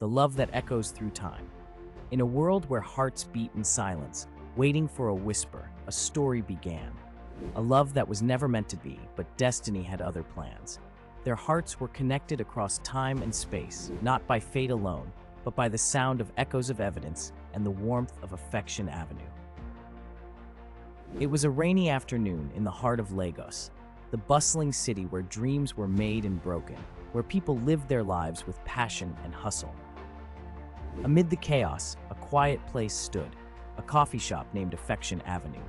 the love that echoes through time. In a world where hearts beat in silence, waiting for a whisper, a story began. A love that was never meant to be, but destiny had other plans. Their hearts were connected across time and space, not by fate alone, but by the sound of echoes of evidence and the warmth of Affection Avenue. It was a rainy afternoon in the heart of Lagos, the bustling city where dreams were made and broken, where people lived their lives with passion and hustle. Amid the chaos, a quiet place stood, a coffee shop named Affection Avenue.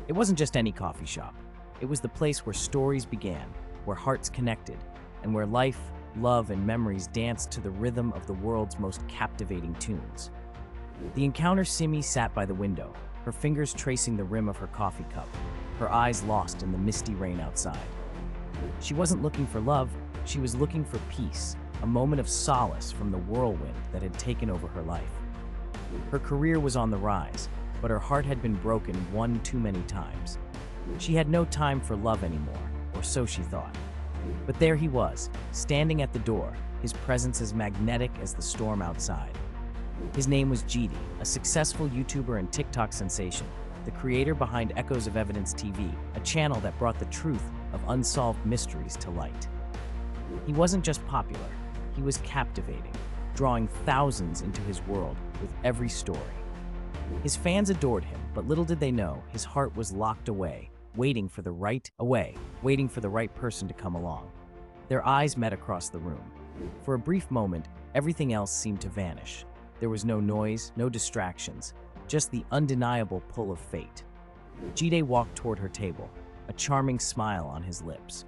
It wasn't just any coffee shop. It was the place where stories began, where hearts connected, and where life, love, and memories danced to the rhythm of the world's most captivating tunes. The encounter Simi sat by the window, her fingers tracing the rim of her coffee cup, her eyes lost in the misty rain outside. She wasn't looking for love, she was looking for peace, a moment of solace from the whirlwind that had taken over her life. Her career was on the rise, but her heart had been broken one too many times. She had no time for love anymore, or so she thought. But there he was, standing at the door, his presence as magnetic as the storm outside. His name was Jide, a successful YouTuber and TikTok sensation, the creator behind Echoes of Evidence TV, a channel that brought the truth of unsolved mysteries to light. He wasn't just popular, he was captivating, drawing thousands into his world with every story. His fans adored him, but little did they know his heart was locked away, waiting for the right person to come along. Their eyes met across the room. For a brief moment, everything else seemed to vanish. There was no noise, no distractions, just the undeniable pull of fate. Jide walked toward her table, a charming smile on his lips.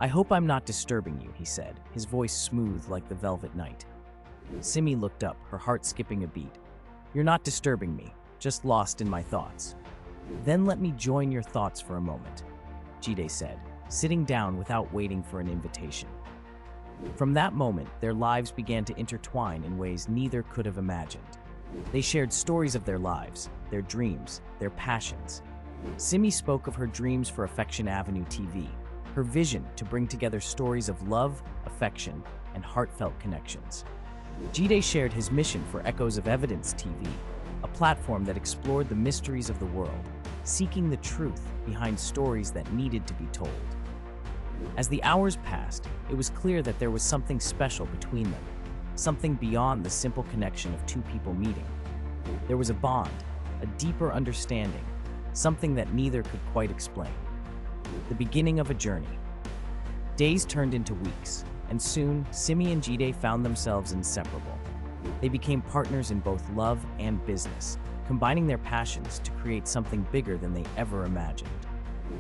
"I hope I'm not disturbing you," he said, his voice smooth like the velvet night. Simi looked up, her heart skipping a beat. "You're not disturbing me, just lost in my thoughts." "Then let me join your thoughts for a moment," Jide said, sitting down without waiting for an invitation. From that moment, their lives began to intertwine in ways neither could have imagined. They shared stories of their lives, their dreams, their passions. Simi spoke of her dreams for Affection Avenue TV, her vision to bring together stories of love, affection, and heartfelt connections. Jide shared his mission for Echoes of Evidence TV, a platform that explored the mysteries of the world, seeking the truth behind stories that needed to be told. As the hours passed, it was clear that there was something special between them, something beyond the simple connection of two people meeting. There was a bond, a deeper understanding, something that neither could quite explain. The beginning of a journey. Days turned into weeks, and soon, Simi and Jide found themselves inseparable. They became partners in both love and business, combining their passions to create something bigger than they ever imagined.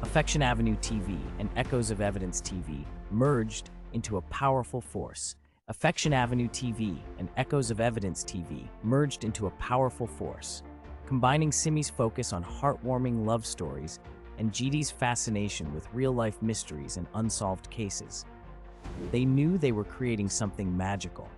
Affection Avenue TV and Echoes of Evidence TV merged into a powerful force. Affection Avenue TV and Echoes of Evidence TV merged into a powerful force, combining Simi's focus on heartwarming love stories and Jide's fascination with real-life mysteries and unsolved cases. They knew they were creating something magical.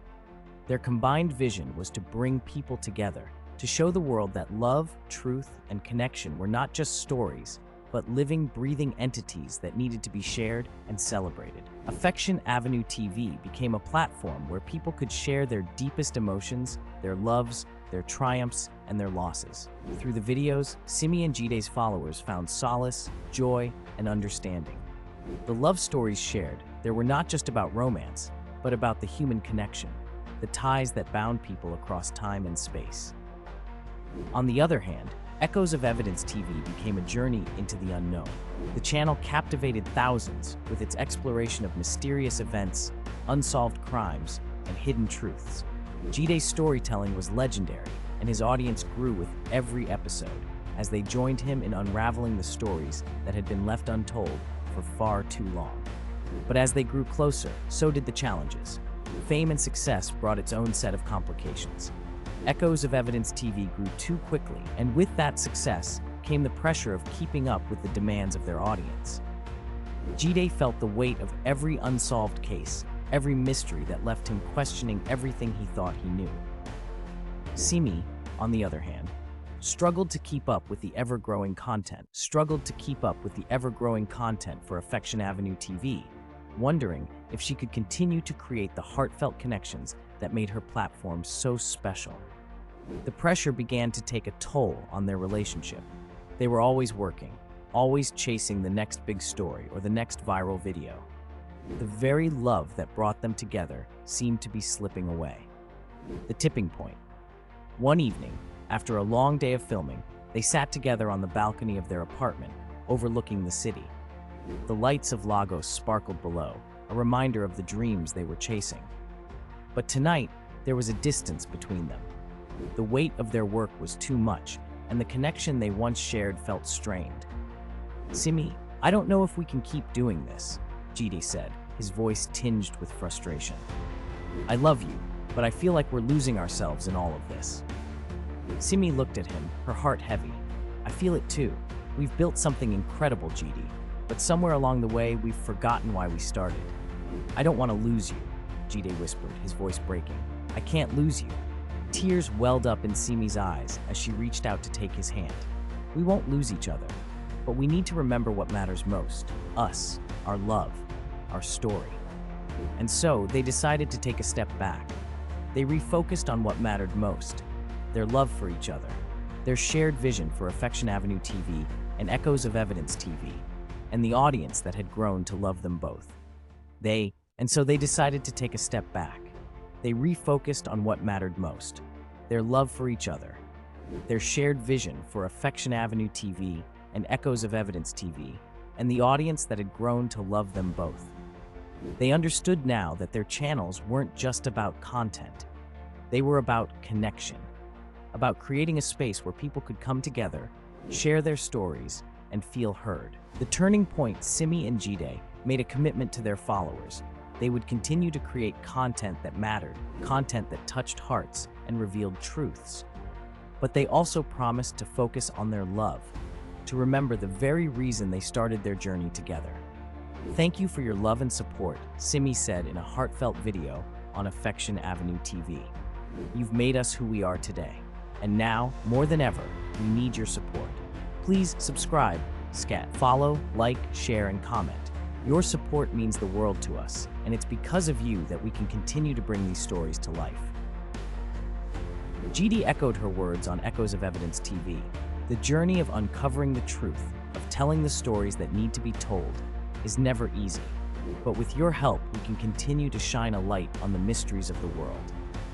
Their combined vision was to bring people together, to show the world that love, truth, and connection were not just stories, but living, breathing entities that needed to be shared and celebrated. Affection Avenue TV became a platform where people could share their deepest emotions, their loves, their triumphs, and their losses. Through the videos, Simi and Jide's followers found solace, joy, and understanding. The love stories shared, they were not just about romance, but about the human connection, the ties that bound people across time and space. On the other hand, Echoes of Evidence TV became a journey into the unknown. The channel captivated thousands with its exploration of mysterious events, unsolved crimes, and hidden truths. Jide's storytelling was legendary, and his audience grew with every episode as they joined him in unraveling the stories that had been left untold for far too long. But as they grew closer, so did the challenges. Fame and success brought its own set of complications. Echoes of Evidence TV grew too quickly, and with that success came the pressure of keeping up with the demands of their audience. Jide felt the weight of every unsolved case, every mystery that left him questioning everything he thought he knew. Simi, on the other hand, struggled to keep up with the ever-growing content for Affection Avenue TV, wondering if she could continue to create the heartfelt connections that made her platform so special. The pressure began to take a toll on their relationship. They were always working, always chasing the next big story or the next viral video. The very love that brought them together seemed to be slipping away. The tipping point. One evening, after a long day of filming, they sat together on the balcony of their apartment, overlooking the city. The lights of Lagos sparkled below, a reminder of the dreams they were chasing. But tonight, there was a distance between them. The weight of their work was too much, and the connection they once shared felt strained. "Simi, I don't know if we can keep doing this," Jide said, his voice tinged with frustration. "I love you, but I feel like we're losing ourselves in all of this." Simi looked at him, her heart heavy. "I feel it too. We've built something incredible, Jide, but somewhere along the way, we've forgotten why we started." "I don't want to lose you," Jide whispered, his voice breaking. "I can't lose you." Tears welled up in Simi's eyes as she reached out to take his hand. "We won't lose each other, but we need to remember what matters most. Us, our love, our story." And so, they decided to take a step back. They refocused on what mattered most: their love for each other, their shared vision for Affection Avenue TV and Echoes of Evidence TV, and the audience that had grown to love them both. So they decided to take a step back. They refocused on what mattered most: their love for each other, their shared vision for Affection Avenue TV and Echoes of Evidence TV, and the audience that had grown to love them both. They understood now that their channels weren't just about content. They were about connection, about creating a space where people could come together, share their stories, and feel heard. The turning point, Simi and Jide made a commitment to their followers. They would continue to create content that mattered, content that touched hearts and revealed truths. But they also promised to focus on their love, to remember the very reason they started their journey together. "Thank you for your love and support," Simi said in a heartfelt video on Affection Avenue TV. "You've made us who we are today. And now, more than ever, we need your support. Please subscribe, follow, like, share, and comment. Your support means the world to us, and it's because of you that we can continue to bring these stories to life." Jide echoed her words on Echoes of Evidence TV. The journey of uncovering the truth, of telling the stories that need to be told, is never easy. But with your help, we can continue to shine a light on the mysteries of the world.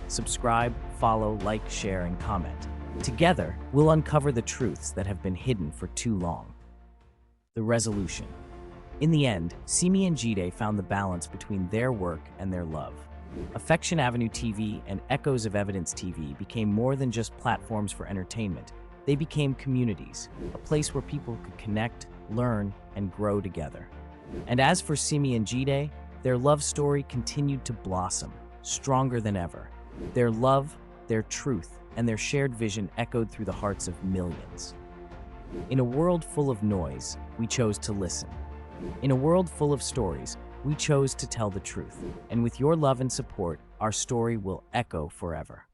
Subscribe, follow, like, share, and comment. Together, we'll uncover the truths that have been hidden for too long. The resolution. In the end, Simi and Jide found the balance between their work and their love. Affection Avenue TV and Echoes of Evidence TV became more than just platforms for entertainment. They became communities, a place where people could connect, learn, and grow together. And as for Simi and Jide, their love story continued to blossom, stronger than ever. Their love, their truth, and their shared vision echoed through the hearts of millions. In a world full of noise, we chose to listen. In a world full of stories, we chose to tell the truth. And with your love and support, our story will echo forever.